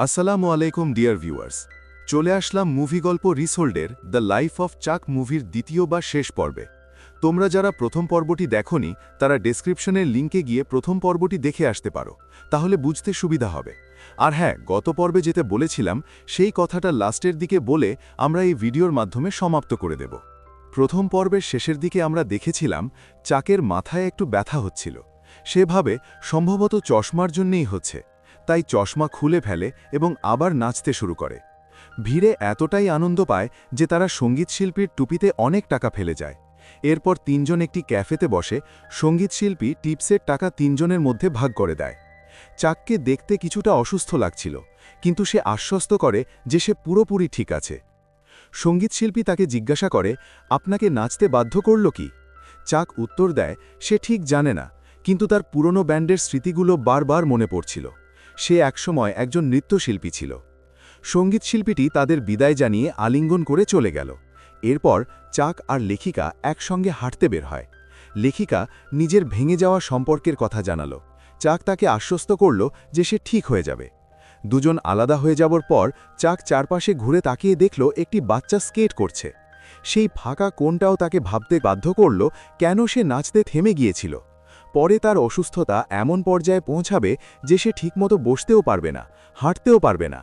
আসসালামু আলাইকুম dear viewers, চলে আসলাম মুভি গল্প রিসোল্ডের দ্য লাইফ অফ চাক মুভির দ্বিতীয় বা শেষ পর্বে। তোমরা যারা প্রথম পর্বটি দেখোনি তারা ডেসক্রিপশনের লিঙ্কে গিয়ে প্রথম পর্বটি দেখে আসতে পারো, তাহলে বুঝতে সুবিধা হবে। আর হ্যাঁ, গত পর্বে যেতে বলেছিলাম সেই কথাটা লাস্টের দিকে বলে আমরা এই ভিডিওর মাধ্যমে সমাপ্ত করে দেব। প্রথম পর্বের শেষের দিকে আমরা দেখেছিলাম চাকের মাথায় একটু ব্যথা হচ্ছিল। সেভাবে সম্ভবত চশমার জন্যেই হচ্ছে, তাই চশমা খুলে ফেলে এবং আবার নাচতে শুরু করে। ভিড়ে এতটাই আনন্দ পায় যে তারা সঙ্গীতশিল্পীর টুপিতে অনেক টাকা ফেলে যায়। এরপর তিনজন একটি ক্যাফেতে বসে সঙ্গীতশিল্পী টিপসের টাকা তিনজনের মধ্যে ভাগ করে দেয়। চাককে দেখতে কিছুটা অসুস্থ লাগছিল, কিন্তু সে আশ্বস্ত করে যে সে পুরোপুরি ঠিক আছে। সঙ্গীতশিল্পী তাকে জিজ্ঞাসা করে, আপনাকে নাচতে বাধ্য করল কি? চাক উত্তর দেয় সে ঠিক জানে না, কিন্তু তার পুরনো ব্যান্ডের স্মৃতিগুলো বারবার মনে পড়ছিল। সে একসময় একজন নৃত্যশিল্পী ছিল। সঙ্গীতশিল্পীটি তাদের বিদায় জানিয়ে আলিঙ্গন করে চলে গেল। এরপর চাক আর লেখিকা একসঙ্গে হাঁটতে বের হয়। লেখিকা নিজের ভেঙে যাওয়া সম্পর্কের কথা জানালো। চাক তাকে আশ্বস্ত করল যে সে ঠিক হয়ে যাবে। দুজন আলাদা হয়ে যাবার পর চাক চারপাশে ঘুরে তাকিয়ে দেখল একটি বাচ্চা স্কেট করছে। সেই ফাঁকা কোণটাও তাকে ভাবতে বাধ্য করল কেন সে নাচতে থেমে গিয়েছিল। পরে তার অসুস্থতা এমন পর্যায়ে পৌঁছাবে যে সে ঠিকমতো বসতেও পারবে না, হাঁটতেও পারবে না।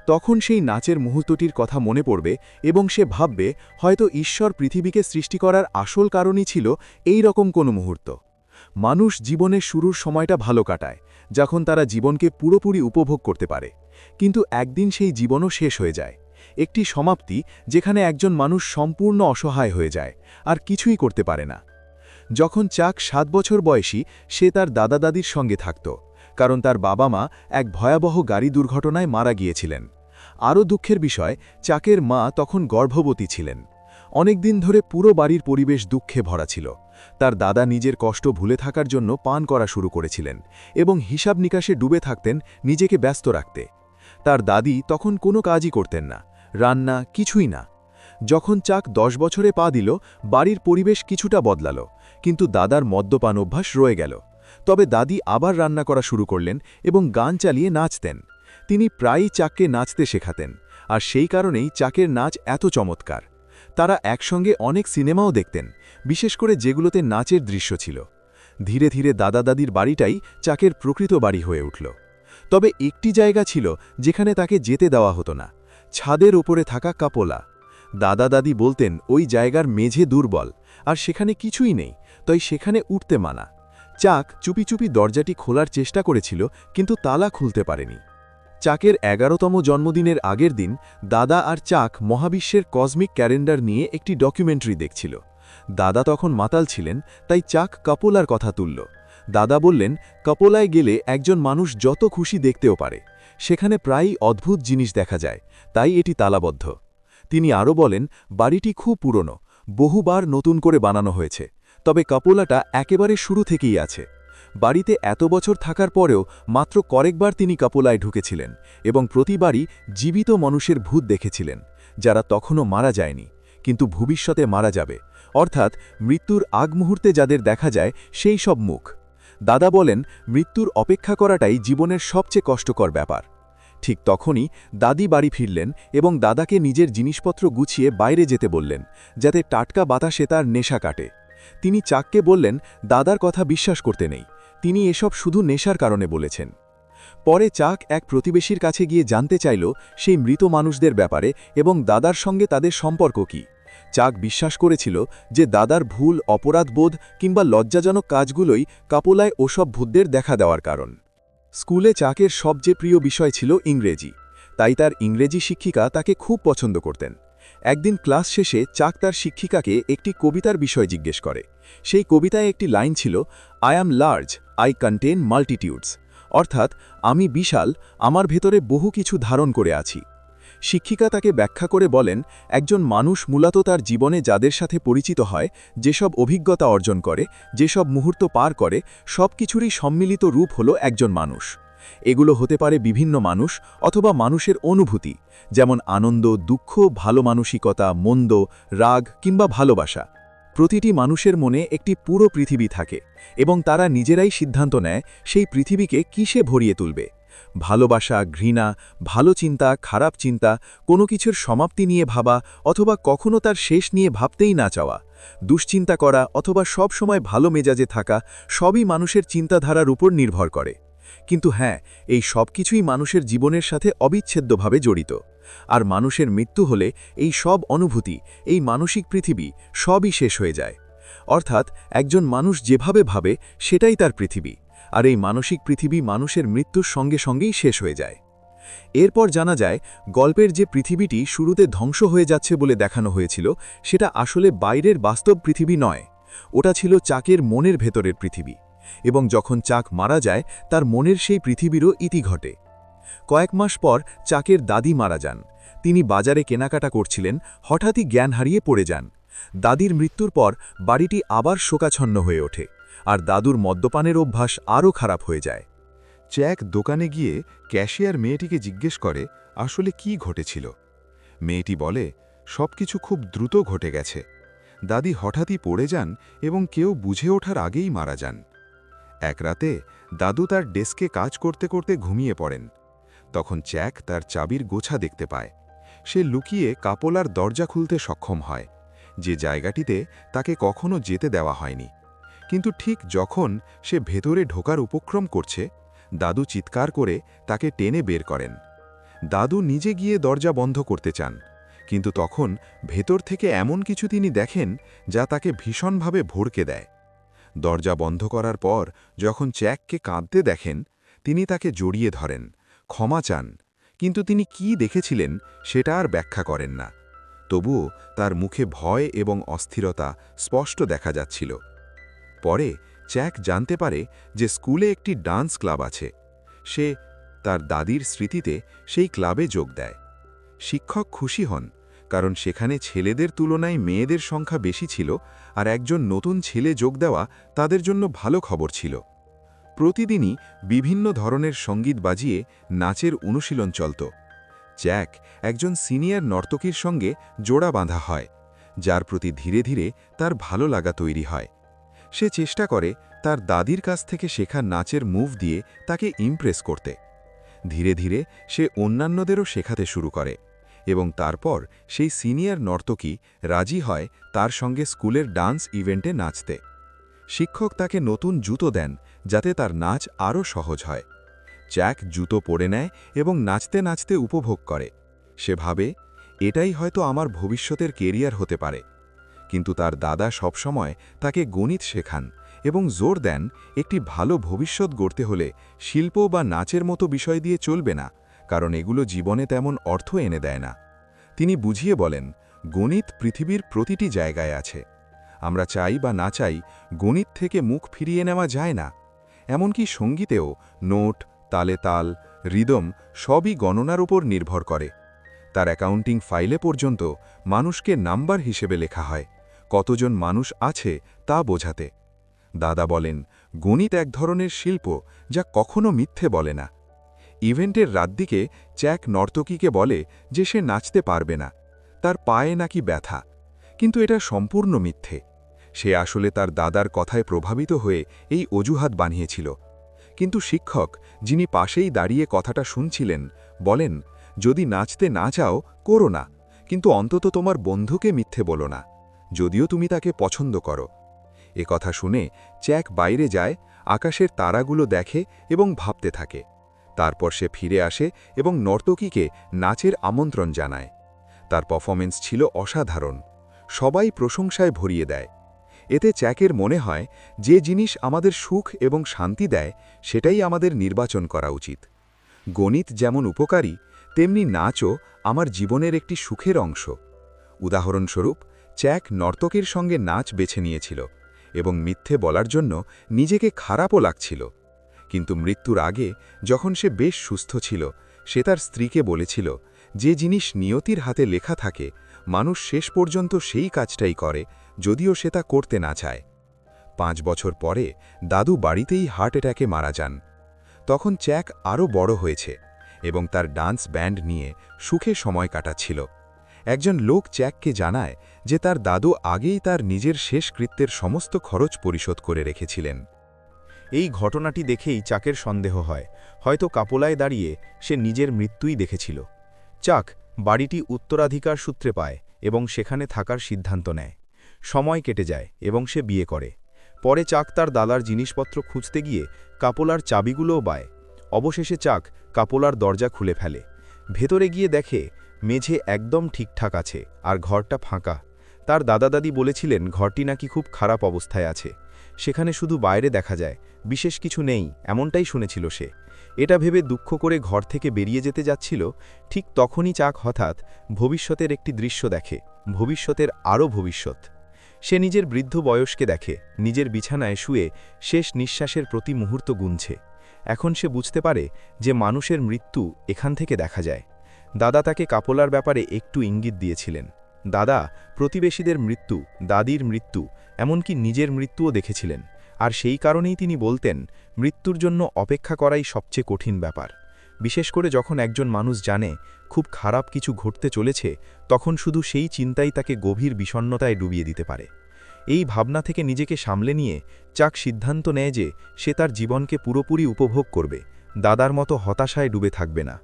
তখন সেই নাচের মুহূর্তটির কথা মনে পড়বে এবং সে ভাববে হয়তো ঈশ্বর পৃথিবীকে সৃষ্টি করার আসল কারণই ছিল এই রকম কোনো মুহূর্ত। মানুষ জীবনের শুরুর সময়টা ভালো কাটায়, যখন তারা জীবনকে পুরোপুরি উপভোগ করতে পারে। কিন্তু একদিন সেই জীবনও শেষ হয়ে যায়। একটি সমাপ্তি যেখানে একজন মানুষ সম্পূর্ণ অসহায় হয়ে যায়, আর কিছুই করতে পারে না। যখন চাক 7 বছর বয়সী, সে তার দাদা দাদির সঙ্গে থাকত, কারণ তার বাবা মা এক ভয়াবহ গাড়ি দুর্ঘটনায় মারা গিয়েছিলেন। আরও দুঃখের বিষয়, চাকের মা তখন গর্ভবতী ছিলেন। অনেক দিন ধরে পুরো বাড়ির পরিবেশ দুঃখে ভরা ছিল। তার দাদা নিজের কষ্ট ভুলে থাকার জন্য পান করা শুরু করেছিলেন এবং হিসাব নিকাশে ডুবে থাকতেন নিজেকে ব্যস্ত রাখতে। তার দাদি তখন কোনো কাজই করতেন না, রান্না কিছুই না। যখন চাক 10 বছরে পা দিল, বাড়ির পরিবেশ কিছুটা বদলাল, কিন্তু দাদার মদ্যপান অভ্যাস রয়ে গেল। তবে দাদি আবার রান্না করা শুরু করলেন এবং গান চালিয়ে নাচতেন। তিনি প্রায়ই চাককে নাচতে শেখাতেন, আর সেই কারণেই চাকের নাচ এত চমৎকার। তারা একসঙ্গে অনেক সিনেমাও দেখতেন, বিশেষ করে যেগুলোতে নাচের দৃশ্য ছিল। ধীরে ধীরে দাদা দাদির বাড়িটাই চাকের প্রকৃত বাড়ি হয়ে উঠল। তবে একটি জায়গা ছিল যেখানে তাকে যেতে দেওয়া হতো না, ছাদের ওপরে থাকা কাপোলা। দাদা দাদি বলতেন ওই জায়গার মেঝে দুর্বল, আর সেখানে কিছুই নেই, তাই সেখানে উঠতে মানা। চাক চুপি চুপি দরজাটি খোলার চেষ্টা করেছিল, কিন্তু তালা খুলতে পারেনি। চাকের 11তম জন্মদিনের আগের দিন দাদা আর চাক মহাবিশ্বের কসমিক ক্যালেন্ডার নিয়ে একটি ডকুমেন্টারি দেখছিল। দাদা তখন মাতাল ছিলেন, তাই চাক কাপোলার কথা তুলল। দাদা বললেন, কাপোলায় গেলে একজন মানুষ যত খুশি দেখতেও পারে। সেখানে প্রায়ই অদ্ভুত জিনিস দেখা যায়, তাই এটি তালাবদ্ধ। তিনি আরও বলেন, বাড়িটি খুব পুরনো, বহুবার নতুন করে বানানো হয়েছে, তবে কাপোলাটা একেবারে শুরু থেকেই আছে। বাড়িতে এত বছর থাকার পরেও মাত্র কয়েকবার তিনি কাপোলায় ঢুকেছিলেন এবং প্রতিবারই জীবিত মানুষের ভূত দেখেছিলেন, যারা তখনও মারা যায়নি, কিন্তু ভবিষ্যতে মারা যাবে, অর্থাৎ মৃত্যুর আগ মুহূর্তে যাদের দেখা যায় সেই সব মুখ। দাদা বলেন, মৃত্যুর অপেক্ষা করাটাই জীবনের সবচেয়ে কষ্টকর ব্যাপার। ঠিক তখনই দাদি বাড়ি ফিরলেন এবং দাদাকে নিজের জিনিসপত্র গুছিয়ে বাইরে যেতে বললেন, যাতে টাটকা বাতাসে তার নেশা কাটে। তিনি চাককে বললেন, দাদার কথা বিশ্বাস করতে নেই, তিনি এসব শুধু নেশার কারণে বলেছেন। পরে চাক এক প্রতিবেশীর কাছে গিয়ে জানতে চাইল সেই মৃত মানুষদের ব্যাপারে এবং দাদার সঙ্গে তাদের সম্পর্ক কি। চাক বিশ্বাস করেছিল যে দাদার ভুল, অপরাধবোধ কিংবা লজ্জাজনক কাজগুলোই কাপোলায় ওসব ভূতদের দেখা দেওয়ার কারণ। স্কুলে চাকের সবচেয়ে প্রিয় বিষয় ছিল ইংরেজি, তাই তার ইংরেজি শিক্ষিকা তাকে খুব পছন্দ করতেন। একদিন ক্লাস শেষে চাক তার শিক্ষিকাকে একটি কবিতার বিষয় জিজ্ঞেস করে। সেই কবিতায় একটি লাইন ছিল, I am large, I contain multitudes, অর্থাৎ আমি বিশাল, আমার ভেতরে বহু কিছু ধারণ করে আছি। শিক্ষিকা তাকে ব্যাখ্যা করে বলেন, একজন মানুষ মূলত তার জীবনে যাদের সাথে পরিচিত হয়, যেসব অভিজ্ঞতা অর্জন করে, যেসব মুহূর্ত পার করে, সব কিছুরই সম্মিলিত রূপ হল একজন মানুষ। এগুলো হতে পারে বিভিন্ন মানুষ অথবা মানুষের অনুভূতি, যেমন আনন্দ, দুঃখ, ভালো মানসিকতা, মন্দ, রাগ কিংবা ভালোবাসা। প্রতিটি মানুষের মনে একটি পুরো পৃথিবী থাকে এবং তারা নিজেরাই সিদ্ধান্ত নেয় সেই পৃথিবীকে কিসে ভরিয়ে তুলবে। ভালোবাসা, ঘৃণা, ভালো চিন্তা, খারাপ চিন্তা, কোনো কিছুর সমাপ্তি নিয়ে ভাবা অথবা কখনো তার শেষ নিয়ে ভাবতেই না চাওয়া, দুশ্চিন্তা করা অথবা সব সময় ভালো মেজাজে থাকা সবই মানুষের চিন্তাধারার উপর নির্ভর করে। কিন্তু হ্যাঁ, এই সব কিছুই মানুষের জীবনের সাথে অবিচ্ছেদ্যভাবে জড়িত। আর মানুষের মৃত্যু হলে এই সব অনুভূতি, এই মানসিক পৃথিবী সবই শেষ হয়ে যায়। অর্থাৎ একজন মানুষ যেভাবে ভাবে সেটাই তার পৃথিবী, আর এই মানসিক পৃথিবী মানুষের মৃত্যুর সঙ্গে সঙ্গেই শেষ হয়ে যায়। এরপর জানা যায়, গল্পের যে পৃথিবীটি শুরুতে ধ্বংস হয়ে যাচ্ছে বলে দেখানো হয়েছিল, সেটা আসলে বাইরের বাস্তব পৃথিবী নয়। ওটা ছিল চাকের মনের ভেতরের পৃথিবী, এবং যখন চাক মারা যায় তার মনের সেই পৃথিবীরও ইতি ঘটে। কয়েক মাস পর চাকের দাদি মারা যান। তিনি বাজারে কেনাকাটা করছিলেন, হঠাৎই জ্ঞান হারিয়ে পড়ে যান। দাদির মৃত্যুর পর বাড়িটি আবার শোকাচ্ছন্ন হয়ে ওঠে, আর দাদুর মদ্যপানের অভ্যাস আরও খারাপ হয়ে যায়। চ্যাক দোকানে গিয়ে ক্যাশিয়ার মেয়েটিকে জিজ্ঞেস করে আসলে কি ঘটেছিল। মেয়েটি বলে, সবকিছু খুব দ্রুত ঘটে গেছে। দাদি হঠাৎই পড়ে যান এবং কেউ বুঝে ওঠার আগেই মারা যান। এক রাতে দাদু তার ডেস্কে কাজ করতে করতে ঘুমিয়ে পড়েন। তখন চ্যাক তার চাবির গোছা দেখতে পায়। সে লুকিয়ে কাপলার দরজা খুলতে সক্ষম হয়, যে জায়গাটিতে তাকে কখনো যেতে দেওয়া হয়নি। কিন্তু ঠিক যখন সে ভেতরে ঢোকার উপক্রম করছে, দাদু চিৎকার করে তাকে টেনে বের করেন। দাদু নিজে গিয়ে দরজা বন্ধ করতে চান, কিন্তু তখন ভেতর থেকে এমন কিছু তিনি দেখেন যা তাকে ভীষণভাবে ভড়কে দেয়। দরজা বন্ধ করার পর যখন চ্যাককে কাঁদতে দেখেন, তিনি তাকে জড়িয়ে ধরেন, ক্ষমা চান, কিন্তু তিনি কি দেখেছিলেন সেটা আর ব্যাখ্যা করেন না। তবুও তার মুখে ভয় এবং অস্থিরতা স্পষ্ট দেখা যাচ্ছিল। পরে চ্যাক জানতে পারে যে স্কুলে একটি ডান্স ক্লাব আছে। সে তার দাদির স্মৃতিতে সেই ক্লাবে যোগ দেয়। শিক্ষক খুশি হন, কারণ সেখানে ছেলেদের তুলনায় মেয়েদের সংখ্যা বেশি ছিল, আর একজন নতুন ছেলে যোগ দেওয়া তাদের জন্য ভালো খবর ছিল। প্রতিদিনই বিভিন্ন ধরনের সঙ্গীত বাজিয়ে নাচের অনুশীলন চলত। চ্যাক একজন সিনিয়র নর্তকীর সঙ্গে জোড়া বাঁধা হয়, যার প্রতি ধীরে ধীরে তার ভালো লাগা তৈরি হয়। সে চেষ্টা করে তার দাদির কাছ থেকে শেখা নাচের মুভ দিয়ে তাকে ইমপ্রেস করতে। ধীরে ধীরে সে অন্যান্যদেরও শেখাতে শুরু করে, এবং তারপর সেই সিনিয়র নর্তকী রাজি হয় তার সঙ্গে স্কুলের ডান্স ইভেন্টে নাচতে। শিক্ষক তাকে নতুন জুতো দেন যাতে তার নাচ আরও সহজ হয়। চ্যাক জুতো পরে নেয় এবং নাচতে নাচতে উপভোগ করে। সে ভাবে, এটাই হয়তো আমার ভবিষ্যতের কেরিয়ার হতে পারে। কিন্তু তার দাদা সবসময় তাকে গণিত শেখান এবং জোর দেন, একটি ভালো ভবিষ্যৎ গড়তে হলে শিল্প বা নাচের মতো বিষয় দিয়ে চলবে না, কারণ এগুলো জীবনে তেমন অর্থ এনে দেয় না। তিনি বুঝিয়ে বলেন, গণিত পৃথিবীর প্রতিটি জায়গায় আছে। আমরা চাই বা না চাই, গণিত থেকে মুখ ফিরিয়ে নেওয়া যায় না। এমনকি সঙ্গীতেও নোট, তালে তাল, রিদম সবই গণনার উপর নির্ভর করে। তার অ্যাকাউন্টিং ফাইলে পর্যন্ত মানুষকে নাম্বার হিসেবে লেখা হয়, কতজন মানুষ আছে তা বোঝাতে। দাদা বলেন, গণিত এক ধরনের শিল্প যা কখনো মিথ্যে বলে না। ইভেন্টের রাতদিকে চ্যাক নর্তকীকে বলে যে সে নাচতে পারবে না, তার পায়ে নাকি ব্যথা, কিন্তু এটা সম্পূর্ণ মিথ্যে। সে আসলে তার দাদার কথায় প্রভাবিত হয়ে এই অজুহাত বানিয়েছিল। কিন্তু শিক্ষক, যিনি পাশেই দাঁড়িয়ে কথাটা শুনছিলেন, বলেন, যদি নাচতে না চাও করো না, কিন্তু অন্তত তোমার বন্ধুকে মিথ্যে বলো না, যদিও তুমি তাকে পছন্দ করো। এ কথা শুনে চ্যাক বাইরে যায়, আকাশের তারাগুলো দেখে এবং ভাবতে থাকে। তারপর সে ফিরে আসে এবং নর্তকীকে নাচের আমন্ত্রণ জানায়। তার পারফরমেন্স ছিল অসাধারণ, সবাই প্রশংসায় ভরিয়ে দেয়। এতে চ্যাকের মনে হয়, যে জিনিস আমাদের সুখ এবং শান্তি দেয় সেটাই আমাদের নির্বাচন করা উচিত। গণিত যেমন উপকারী, তেমনি নাচও আমার জীবনের একটি সুখের অংশ। উদাহরণস্বরূপ, চ্যাক নর্তকের সঙ্গে নাচ বেছে নিয়েছিল এবং মিথ্যে বলার জন্য নিজেকে খারাপও লাগছিল। কিন্তু মৃত্যুর আগে, যখন সে বেশ সুস্থ ছিল, সে তার স্ত্রীকে বলেছিল, যে জিনিস নিয়তির হাতে লেখা থাকে, মানুষ শেষ পর্যন্ত সেই কাজটাই করে, যদিও সে তা করতে না চায়। 5 বছর পরে দাদু বাড়িতেই হার্ট অ্যাটাকে মারা যান। তখন চ্যাক আরও বড় হয়েছে এবং তার ডান্স ব্যান্ড নিয়ে সুখে সময় কাটাচ্ছিল। একজন লোক চ্যাককে জানায় যে তার দাদু আগেই তার নিজের শেষকৃত্যের সমস্ত খরচ পরিশোধ করে রেখেছিলেন। এই ঘটনাটি দেখেই চাকের সন্দেহ হয়, হয়তো কাপলায় দাঁড়িয়ে সে নিজের মৃত্যুই দেখেছিল। চাক বাড়িটি উত্তরাধিকার সূত্রে পায় এবং সেখানে থাকার সিদ্ধান্ত নেয়। সময় কেটে যায় এবং সে বিয়ে করে। পরে চাক তার দাদার জিনিসপত্র খুঁজতে গিয়ে কাপলার চাবিগুলোও পায়। অবশেষে চাক কাপলার দরজা খুলে ফেলে। ভেতরে গিয়ে দেখে মেঝে একদম ঠিকঠাক আছে আর ঘরটা ফাঁকা। তার দাদা দাদি বলেছিলেন ঘরটি নাকি খুব খারাপ অবস্থায় আছে, সেখানে শুধু বাইরে দেখা যায়, বিশেষ কিছু নেই, এমনটাই শুনেছিল সে। এটা ভেবে দুঃখ করে ঘর থেকে বেরিয়ে যেতে যাচ্ছিল, ঠিক তখনই চাক হঠাৎ ভবিষ্যতের একটি দৃশ্য দেখে, ভবিষ্যতের আরও ভবিষ্যৎ। সে নিজের বৃদ্ধ বয়সকে দেখে, নিজের বিছানায় শুয়ে শেষ নিঃশ্বাসের প্রতি মুহূর্ত গুনছে। এখন সে বুঝতে পারে যে মানুষের মৃত্যু এখান থেকে দেখা যায়। দাদা তাকে কাপলার ব্যাপারে একটু ইঙ্গিত দিয়েছিলেন। দাদা প্রতিবেশীদের মৃত্যু, দাদির মৃত্যু, এমনকি নিজের মৃত্যুও দেখেছিলেন, আর সেই কারণেই তিনি বলতেন মৃত্যুর জন্য অপেক্ষা করাই সবচেয়ে কঠিন ব্যাপার। বিশেষ করে যখন একজন মানুষ জানে খুব খারাপ কিছু ঘটতে চলেছে, তখন শুধু সেই চিন্তাই তাকে গভীর বিষণ্ণতায় ডুবিয়ে দিতে পারে। এই ভাবনা থেকে নিজেকে সামলে নিয়ে চাক সিদ্ধান্ত নেয় যে সে তার জীবনকে পুরোপুরি উপভোগ করবে, দাদার মতো হতাশায় ডুবে থাকবে না।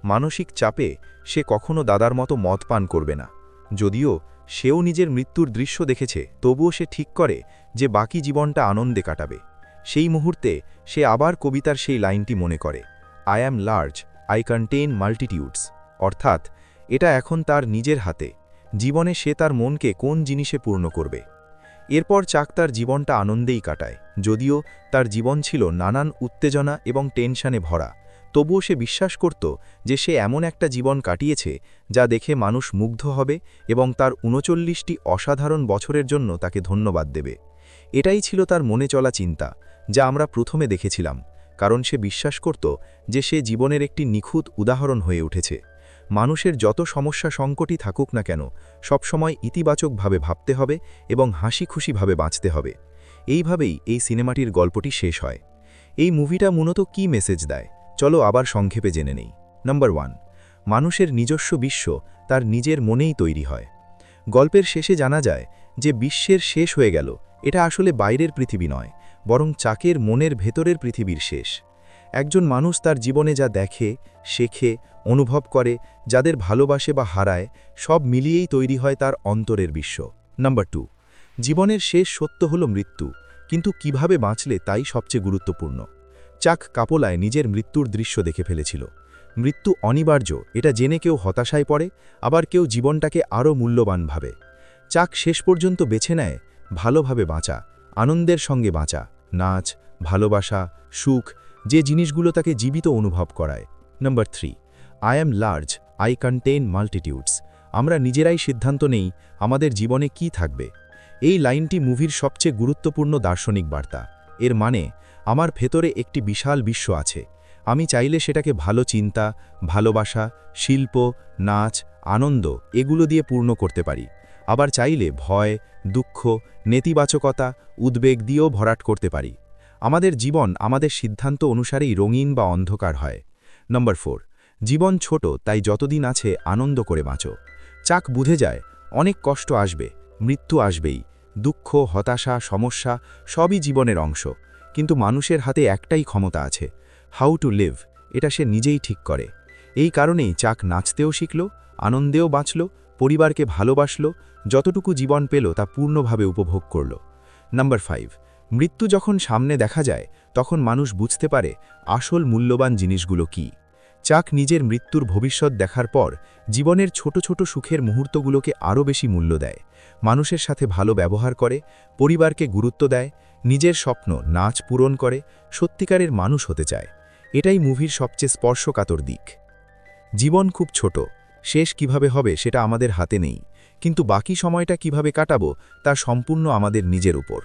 মানসিক চাপে সে কখনো দাদার মতো মদ পান করবে না। যদিও সেও নিজের মৃত্যুর দৃশ্য দেখেছে, তবুও সে ঠিক করে যে বাকি জীবনটা আনন্দে কাটাবে। সেই মুহূর্তে সে আবার কবিতার সেই লাইনটি মনে করে, I am large, I contain multitudes. অর্থাৎ এটা এখন তার নিজের হাতে, জীবনে সে তার মনকে কোন জিনিসে পূর্ণ করবে। এরপর চাক তার জীবনটা আনন্দেই কাটায়। যদিও তার জীবন ছিল নানান উত্তেজনা এবং টেনশনে ভরা, তবুও সে বিশ্বাস করত যে সে এমন একটা জীবন কাটিয়েছে যা দেখে মানুষ মুগ্ধ হবে এবং তার ৩৯টি অসাধারণ বছরের জন্য তাকে ধন্যবাদ দেবে। এটাই ছিল তার মনে চলা চিন্তা, যা আমরা প্রথমে দেখেছিলাম, কারণ সে বিশ্বাস করত যে সে জীবনের একটি নিখুঁত উদাহরণ হয়ে উঠেছে। মানুষের যত সমস্যা সংকটই থাকুক না কেন, সবসময় ইতিবাচকভাবে ভাবতে হবে এবং হাসি খুশিভাবে বাঁচতে হবে। এইভাবেই এই সিনেমাটির গল্পটি শেষ হয়। এই মুভিটা মূলত কী মেসেজ দেয়, চলো আবার সংক্ষেপে জেনে নেই। নাম্বার 1, মানুষের নিজস্ব বিশ্ব তার নিজের মনেই তৈরি হয়। গল্পের শেষে জানা যায় যে বিশ্বের শেষ হয়ে গেল, এটা আসলে বাইরের পৃথিবী নয়, বরং চাকের মনের ভেতরের পৃথিবীর শেষ। একজন মানুষ তার জীবনে যা দেখে, শেখে, অনুভব করে, যাদের ভালোবাসে বা হারায়, সব মিলিয়েই তৈরি হয় তার অন্তরের বিশ্ব। নাম্বার 2, জীবনের শেষ সত্য হল মৃত্যু, কিন্তু কিভাবে বাঁচলে তাই সবচেয়ে গুরুত্বপূর্ণ। চাক কাপলায় নিজের মৃত্যুর দৃশ্য দেখে ফেলেছিল। মৃত্যু অনিবার্য, এটা জেনে কেউ হতাশায় পড়ে, আবার কেউ জীবনটাকে আরও মূল্যবান ভাবে। চাক শেষ পর্যন্ত বেছে নেয় ভালোভাবে বাঁচা, আনন্দের সঙ্গে বাঁচা, নাচ, ভালোবাসা, সুখ, যে জিনিসগুলো তাকে জীবিত অনুভব করায়। Number 3, I am large, I contain multitudes. আমরা নিজেরাই সিদ্ধান্ত নেই আমাদের জীবনে কি থাকবে। এই লাইনটি মুভির সবচেয়ে গুরুত্বপূর্ণ দার্শনিক বার্তা। এর মানে, আমার ভেতরে একটি বিশাল বিশ্ব আছে, আমি চাইলে সেটাকে ভালো চিন্তা, ভালোবাসা, শিল্প, নাচ, আনন্দ এগুলো দিয়ে পূর্ণ করতে পারি। আবার চাইলে ভয়, দুঃখ, নেতিবাচকতা, উদ্বেগ দিয়েও ভরাট করতে পারি। আমাদের জীবন আমাদের সিদ্ধান্ত অনুসারেই রঙিন বা অন্ধকার হয়। নাম্বার 4, জীবন ছোট, তাই যতদিন আছে আনন্দ করে বাঁচো। চাক বুঝে যায় অনেক কষ্ট আসবে, মৃত্যু আসবেই, দুঃখ, হতাশা, সমস্যা সবই জীবনের অংশ, কিন্তু মানুষের হাতে একটাই ক্ষমতা আছে, হাউ টু লিভ, এটা সে নিজেই ঠিক করে। এই কারণেই চাক নাচতেও শিখল, আনন্দেও বাঁচল, পরিবারকে ভালোবাসল, যতটুকু জীবন পেল তা পূর্ণভাবে উপভোগ করল। নাম্বার 5, মৃত্যু যখন সামনে দেখা যায় তখন মানুষ বুঝতে পারে আসল মূল্যবান জিনিসগুলো কি। চাক নিজের মৃত্যুর ভবিষ্যৎ দেখার পর জীবনের ছোট ছোট সুখের মুহূর্তগুলোকে আরও বেশি মূল্য দেয়, মানুষের সাথে ভালো ব্যবহার করে, পরিবারকে গুরুত্ব দেয়, নিজের স্বপ্ন নাচ পূরণ করে, সত্যিকারের মানুষ হতে চায়। এটাই মুভির সবচেয়ে স্পর্শকাতর দিক। জীবন খুব ছোট, শেষ কিভাবে হবে সেটা আমাদের হাতে নেই, কিন্তু বাকি সময়টা কিভাবে কাটাবো তা সম্পূর্ণ আমাদের নিজের উপর।